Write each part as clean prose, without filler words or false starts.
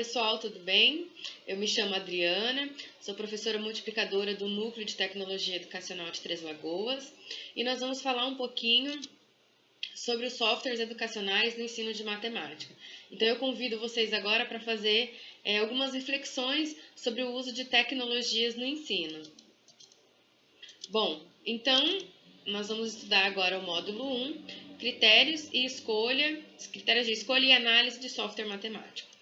pessoal, tudo bem? Eu me chamo Adriana, sou professora multiplicadora do Núcleo de Tecnologia Educacional de Três Lagoas e nós vamos falar um pouquinho sobre os softwares educacionais no ensino de matemática. Então eu convido vocês agora para fazer algumas reflexões sobre o uso de tecnologias no ensino. Bom, então nós vamos estudar agora o módulo 1, critérios de escolha e análise de software matemático.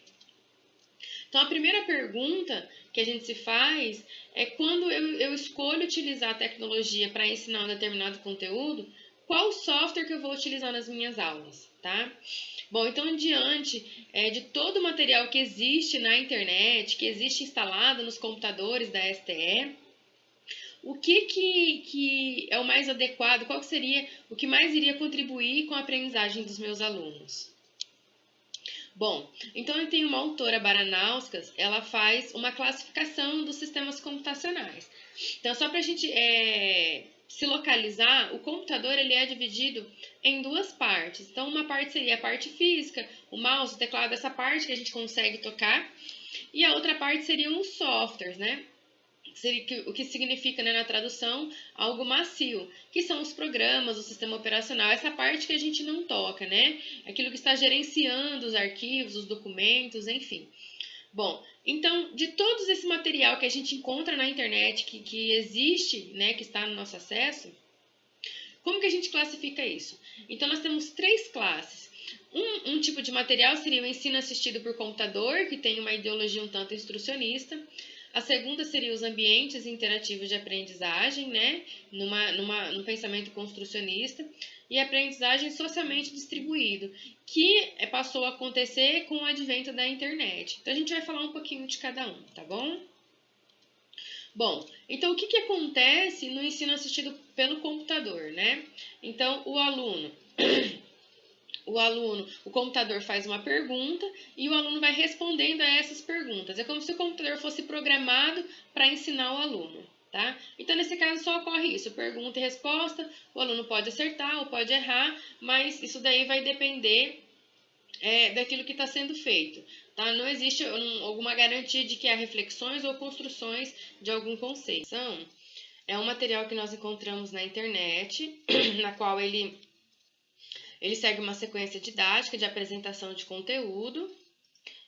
Então, a primeira pergunta que a gente se faz é quando eu escolho utilizar a tecnologia para ensinar um determinado conteúdo, qual software que eu vou utilizar nas minhas aulas, tá? Bom, então, diante de todo o material que existe na internet, que existe instalado nos computadores da STE, o que é o mais adequado, qual seria o que mais iria contribuir com a aprendizagem dos meus alunos? Bom, então eu tenho uma autora, Baranauskas, ela faz uma classificação dos sistemas computacionais. Então, só para a gente se localizar, o computador ele é dividido em duas partes. Então, uma parte seria a parte física, o mouse, o teclado, essa parte que a gente consegue tocar, e a outra parte seriam os softwares, né? O que significa, né, na tradução, algo macio, que são os programas, o sistema operacional, essa parte que a gente não toca, né? Aquilo que está gerenciando os arquivos, os documentos, enfim. Bom, então, de todo esse material que a gente encontra na internet, que existe, né, que está no nosso acesso, como que a gente classifica isso? Então, nós temos três classes. Um tipo de material seria o ensino assistido por computador, que tem uma ideologia um tanto instrucionista. A segunda seria os ambientes interativos de aprendizagem, né, num pensamento construcionista, e a aprendizagem socialmente distribuído, que passou a acontecer com o advento da internet. Então, a gente vai falar um pouquinho de cada um, tá bom? Bom, então o que acontece no ensino assistido pelo computador, né? Então, o computador faz uma pergunta e o aluno vai respondendo a essas perguntas. É como se o computador fosse programado para ensinar o aluno, tá? Então, nesse caso, só ocorre isso, pergunta e resposta, o aluno pode acertar ou pode errar, mas isso daí vai depender daquilo que está sendo feito, tá? Não existe alguma garantia de que há reflexões ou construções de algum conceito. Então, é um material que nós encontramos na internet, na qual ele segue uma sequência didática de apresentação de conteúdo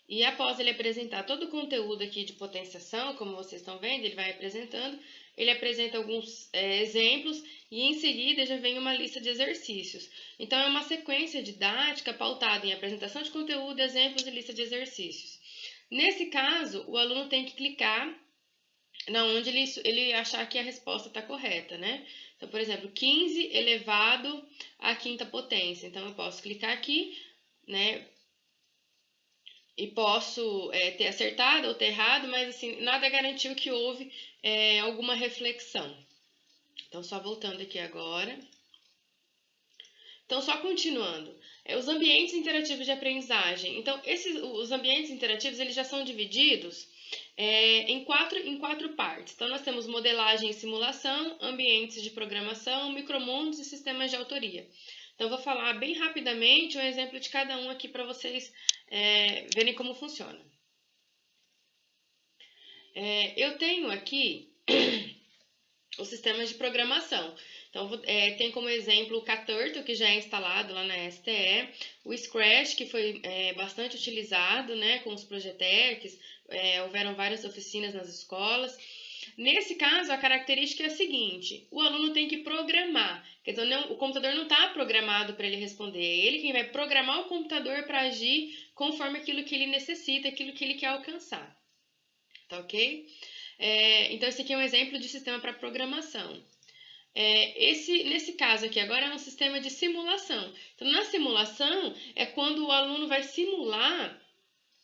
e após ele apresentar todo o conteúdo aqui de potenciação, como vocês estão vendo, ele vai apresentando, ele apresenta alguns exemplos e em seguida já vem uma lista de exercícios. Então, é uma sequência didática pautada em apresentação de conteúdo, exemplos e lista de exercícios. Nesse caso, o aluno tem que clicar na onde ele achar que a resposta está correta, né? Então, por exemplo, 15 elevado à quinta potência. Então, eu posso clicar aqui, né? E posso ter acertado ou ter errado, mas assim, nada garantiu que houve alguma reflexão. Então, só voltando aqui agora. Então, só continuando. Os ambientes interativos de aprendizagem. Então, os ambientes interativos, eles já são divididos em quatro partes. Então, nós temos modelagem e simulação, ambientes de programação, micromundos e sistemas de autoria. Então, eu vou falar bem rapidamente um exemplo de cada um aqui para vocês verem como funciona. Eu tenho aqui os sistemas de programação. Então, tem como exemplo o KTurtle, que já é instalado lá na STE, o Scratch, que foi bastante utilizado, né, com os Projetecs, houveram várias oficinas nas escolas. Nesse caso, a característica é a seguinte, o aluno tem que programar, quer dizer, o computador não está programado para ele responder, é ele quem vai programar o computador para agir conforme aquilo que ele necessita, aquilo que ele quer alcançar, tá ok? Então, esse aqui é um exemplo de sistema para programação. Nesse caso aqui agora é um sistema de simulação. Então, na simulação é quando o aluno vai simular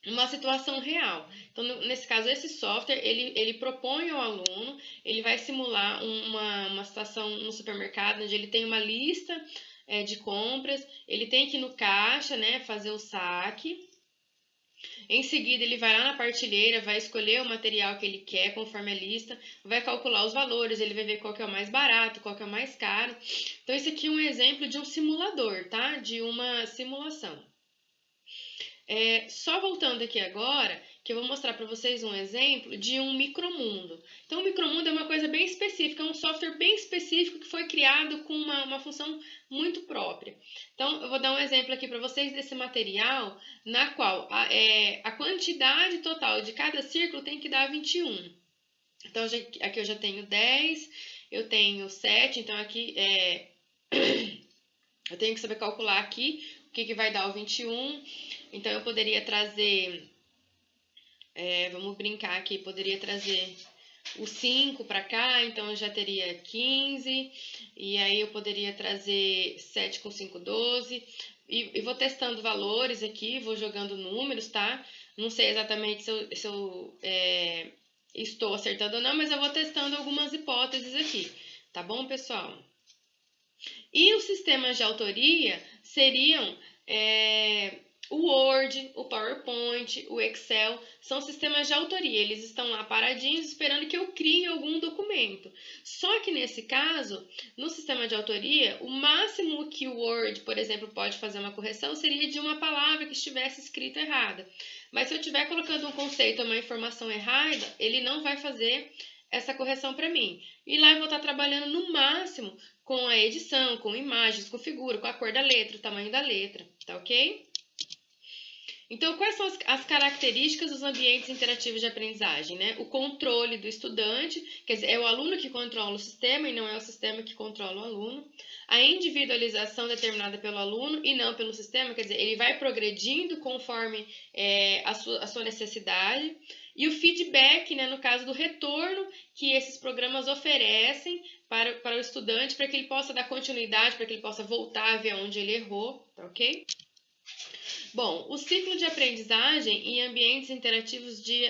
uma situação real. Então, nesse caso, esse software, ele propõe ao aluno, ele vai simular uma situação no supermercado, onde ele tem uma lista de compras, ele tem que ir no caixa, né, fazer o saque. Em seguida, ele vai lá na partilheira, vai escolher o material que ele quer conforme a lista, vai calcular os valores, ele vai ver qual que é o mais barato, qual que é o mais caro. Então, esse aqui é um exemplo de um simulador, tá? De uma simulação. Só voltando aqui agora, que eu vou mostrar para vocês um exemplo de um micromundo. Então, o micromundo é uma coisa bem específica, é um software bem específico que foi criado com uma função muito própria. Então, eu vou dar um exemplo aqui para vocês desse material, na qual a quantidade total de cada círculo tem que dar 21. Então, aqui eu já tenho 10, eu tenho 7, então aqui eu tenho que saber calcular aqui o que vai dar o 21. Então, eu poderia trazer, vamos brincar aqui, poderia trazer o 5 para cá, então eu já teria 15. E aí eu poderia trazer 7 com 5, 12. E vou testando valores aqui, vou jogando números, tá? Não sei exatamente se eu estou acertando ou não, mas eu vou testando algumas hipóteses aqui. Tá bom, pessoal? E os sistemas de autoria seriam o Word, o PowerPoint, o Excel, são sistemas de autoria. Eles estão lá paradinhos esperando que eu crie algum documento. Só que nesse caso, no sistema de autoria, o máximo que o Word, por exemplo, pode fazer uma correção seria de uma palavra que estivesse escrita errada. Mas se eu estiver colocando um conceito ou uma informação errada, ele não vai fazer essa correção para mim. E lá eu vou estar trabalhando no máximo com a edição, com imagens, com figura, com a cor da letra, o tamanho da letra, tá ok? Então, quais são as características dos ambientes interativos de aprendizagem, né? O controle do estudante, quer dizer, é o aluno que controla o sistema e não é o sistema que controla o aluno. A individualização determinada pelo aluno e não pelo sistema, quer dizer, ele vai progredindo conforme a sua necessidade. E o feedback, né, no caso do retorno que esses programas oferecem para o estudante, para que ele possa dar continuidade, para que ele possa voltar a ver onde ele errou, tá ok? Bom, o ciclo de aprendizagem em ambientes interativos de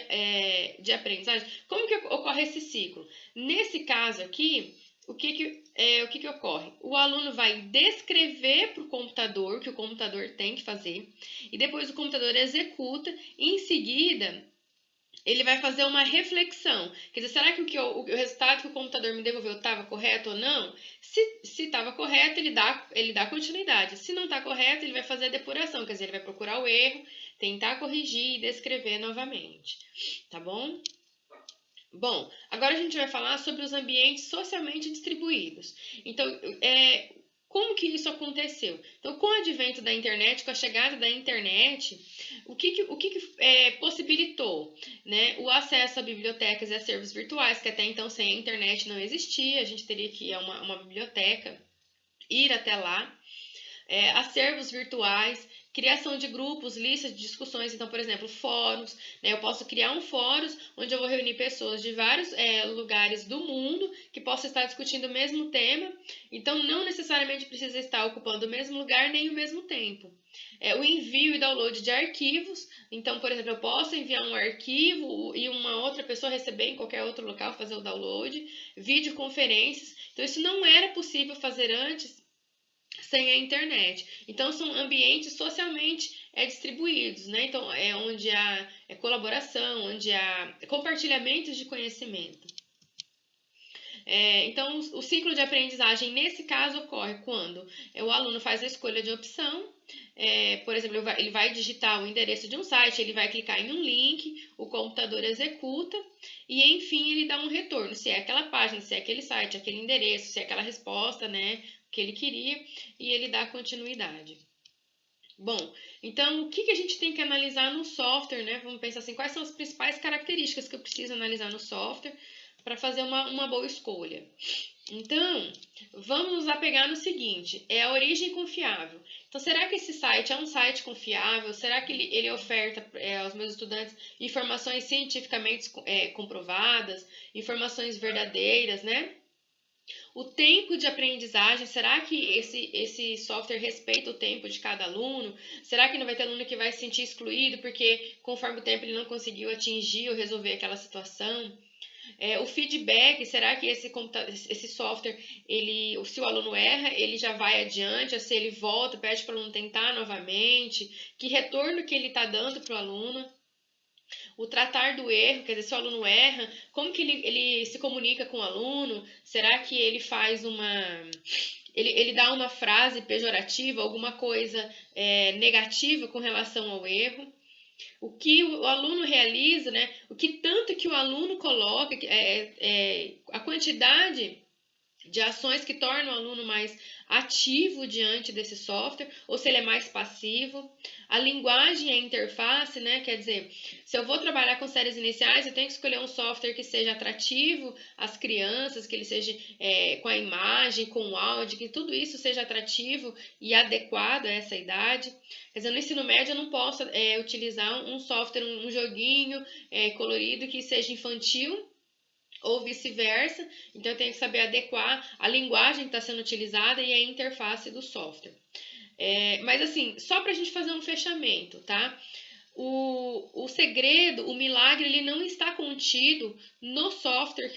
aprendizagem, como que ocorre esse ciclo? Nesse caso aqui, o que ocorre? O aluno vai descrever para o computador o que o computador tem que fazer, e depois o computador executa, e em seguida ele vai fazer uma reflexão. Quer dizer, será que o resultado que o computador me devolveu estava correto ou não? Se estava correto, ele dá continuidade. Se não está correto, ele vai fazer a depuração. Quer dizer, ele vai procurar o erro, tentar corrigir e descrever novamente. Tá bom? Bom, agora a gente vai falar sobre os ambientes socialmente distribuídos. Então, como que isso aconteceu? Então, com o advento da internet, com a chegada da internet, o que possibilitou, né? O acesso a bibliotecas e acervos virtuais, que até então sem a internet não existia, a gente teria que ir a uma biblioteca, ir até lá, acervos virtuais, criação de grupos, listas de discussões, então, por exemplo, fóruns, né? Eu posso criar um fórum onde eu vou reunir pessoas de vários lugares do mundo que possam estar discutindo o mesmo tema, então não necessariamente precisa estar ocupando o mesmo lugar nem o mesmo tempo. O envio e download de arquivos, então, por exemplo, eu posso enviar um arquivo e uma outra pessoa receber em qualquer outro local, fazer o download, videoconferências, então isso não era possível fazer antes sem a internet. Então, são ambientes socialmente distribuídos, né? Então, é onde há colaboração, onde há compartilhamento de conhecimento. Então, o ciclo de aprendizagem, nesse caso, ocorre quando o aluno faz a escolha de opção. Por exemplo, ele vai digitar o endereço de um site, ele vai clicar em um link, o computador executa e, enfim, ele dá um retorno, se é aquela página, se é aquele site, aquele endereço, se é aquela resposta, né, que ele queria, e ele dá continuidade. Bom, então, o que a gente tem que analisar no software, né? Vamos pensar assim, quais são as principais características que eu preciso analisar no software para fazer uma boa escolha. Então, vamos nos apegar no seguinte, é a origem confiável. Então, será que esse site é um site confiável? Será que ele oferta aos meus estudantes informações cientificamente comprovadas, informações verdadeiras, né? O tempo de aprendizagem, será que esse software respeita o tempo de cada aluno? Será que não vai ter aluno que vai se sentir excluído porque conforme o tempo ele não conseguiu atingir ou resolver aquela situação? O feedback, será que esse software, se o aluno erra, ele já vai adiante, ou se ele volta, pede para o aluno tentar novamente? Que retorno que ele está dando para o aluno? O tratar do erro, quer dizer, se o aluno erra, como que ele se comunica com o aluno? Será que ele faz ele dá uma frase pejorativa, alguma coisa negativa com relação ao erro? o que o aluno realiza, né? O que tanto que o aluno coloca, a quantidade de ações que tornam o aluno mais ativo diante desse software, ou se ele é mais passivo. A linguagem e a interface, né? Quer dizer, se eu vou trabalhar com séries iniciais, eu tenho que escolher um software que seja atrativo às crianças, que ele seja com a imagem, com o áudio, que tudo isso seja atrativo e adequado a essa idade. Quer dizer, no ensino médio eu não posso utilizar um software, um joguinho colorido que seja infantil, ou vice-versa. Então eu tenho que saber adequar a linguagem que está sendo utilizada e a interface do software. Mas assim, só para a gente fazer um fechamento, tá? O segredo, o milagre, ele não está contido no software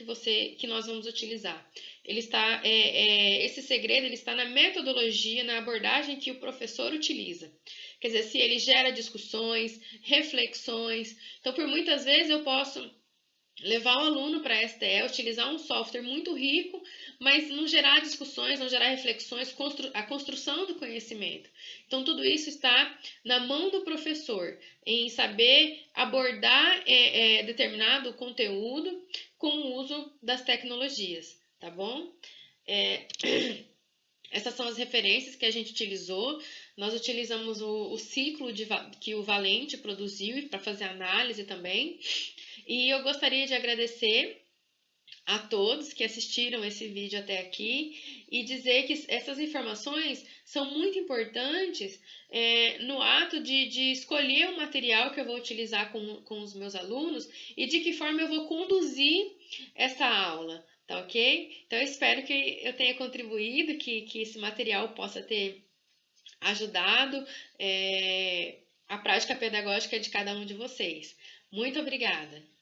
que nós vamos utilizar. Ele está, esse segredo ele está na metodologia, na abordagem que o professor utiliza. Quer dizer, se ele gera discussões, reflexões. Então, por muitas vezes eu posso levar o aluno para a STE, utilizar um software muito rico, mas não gerar discussões, não gerar reflexões, a construção do conhecimento. Então, tudo isso está na mão do professor, em saber abordar determinado conteúdo com o uso das tecnologias, tá bom? Essas são as referências que a gente utilizou. Nós utilizamos o ciclo que o Valente produziu para fazer análise também. E eu gostaria de agradecer a todos que assistiram esse vídeo até aqui e dizer que essas informações são muito importantes no ato de escolher o material que eu vou utilizar com os meus alunos e de que forma eu vou conduzir essa aula, tá ok? Então eu espero que eu tenha contribuído, que esse material possa ter ajudado a prática pedagógica de cada um de vocês. Muito obrigada!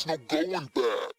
No going back.